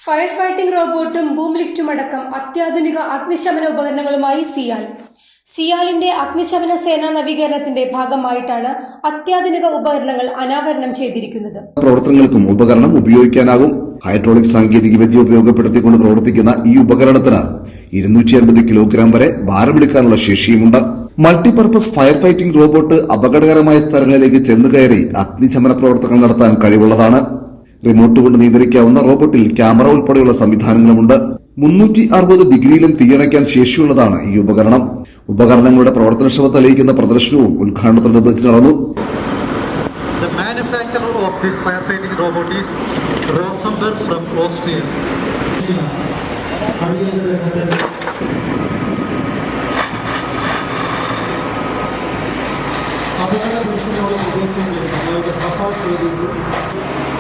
Fire fighting റോബോട്ടും boom ലിഫ്റ്റും അടക്കം അത്യാധുനിക അഗ്നിശമന ഉപകരണങ്ങളുമായി സിയാൽ. സിയാലിന്റെ അഗ്നിശമന സേനാ നവീകരണത്തിന്റെ ഭാഗമായിട്ടാണ് അത്യാധുനിക ഉപകരണങ്ങൾ അനാവരണം ചെയ്തിരിക്കുന്നത്. പ്രവർത്തനങ്ങൾക്കും ഉപകരണം ഉപയോഗിക്കാനാകും. ഹൈഡ്രോളിക് സാങ്കേതികവിദ്യ ഉപയോഗപ്പെടുത്തിക്കൊണ്ട് പ്രവർത്തിക്കുന്ന ഈ ഉപകരണത്തിന് 250 കിലോഗ്രാം വരെ ഭാരമെടുക്കാനുള്ള ശേഷിയുമുണ്ട്. മൾട്ടിപർപ്പസ് ഫയർ ഫൈറ്റിംഗ് റോബോട്ട് അപകടകരമായ സ്ഥലങ്ങളിലേക്ക് ചെന്നുകയറി അഗ്നിശമന പ്രവർത്തനങ്ങൾ നടത്താൻ കഴിവുള്ളതാണ്. റിമോട്ട് കൊണ്ട് നിയന്ത്രിക്കാവുന്ന റോബോട്ടിൽ ക്യാമറ ഉൾപ്പെടെയുള്ള സംവിധാനങ്ങളുമുണ്ട്. 360 ഡിഗ്രിയിലും തീയണയ്ക്കാൻ ശേഷിയുള്ളതാണ് ഈ ഉപകരണം. ഉപകരണങ്ങളുടെ പ്രവർത്തനക്ഷമത തെളിയിക്കുന്ന പ്രദർശനവും ഉദ്ഘാടനത്തോടനുബന്ധിച്ച് നടന്നു. The manufacturer of this firefighting robot is Rosenberg from Austria.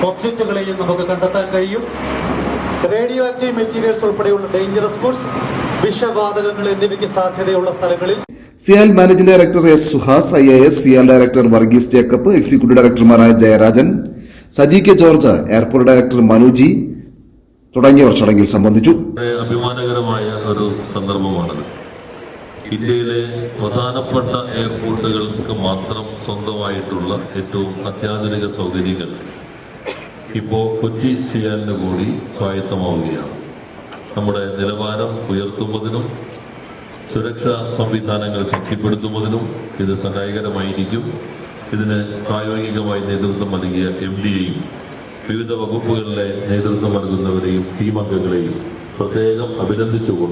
ഒബ്ജക്റ്റുകളെയും നമുക്ക് കണ്ടെത്താൻ കഴിയും. റേഡിയോ ആക്റ്റീവ് മെറ്റീരിയൽസ് ഉൾപ്പെടെയുള്ള ഡേഞ്ചറസ് ഗുഡ്സ്, വിഷവാതകങ്ങൾ എന്നിവയ്ക്ക് സാധ്യതയുള്ള സ്ഥലങ്ങളിൽ CIAL managing director S Suhas, IAS, CIAL director Varghese Jacob, executive ഡയറക്ടർമാരായ Jayarajan, Saji K George, airport director Manuji തുടങ്ങിയവർ ചടങ്ങിൽ സംബന്ധിച്ചു. അഭിമാനകരമായ ഒരു സന്ദർഭമാണത്. ഇന്ത്യയിലെ പ്രധാനപ്പെട്ട എയർപോർട്ടുകൾക്ക് മാത്രം സ്വന്തമായിട്ടുള്ള ഏറ്റവും അത്യാധുനിക സൗകര്യങ്ങൾ ഇപ്പോൾ കൊച്ചി സിയാലിന് കൂടി സ്വായത്തമാവുകയാണ്. നമ്മുടെ നിലവാരം ഉയർത്തുന്നതിനും സുരക്ഷാ സംവിധാനങ്ങൾ ശക്തിപ്പെടുത്തുന്നതിനും ഇത് സഹായകരമായിരിക്കും. ഇതിന് പ്രായോഗികമായി നേതൃത്വം നൽകിയ MD-യെയും വിവിധ വകുപ്പുകളിലെ നേതൃത്വം നൽകുന്നവരെയും ടീം അംഗങ്ങളെയും പ്രത്യേകം അഭിനന്ദിച്ചുകൊണ്ട്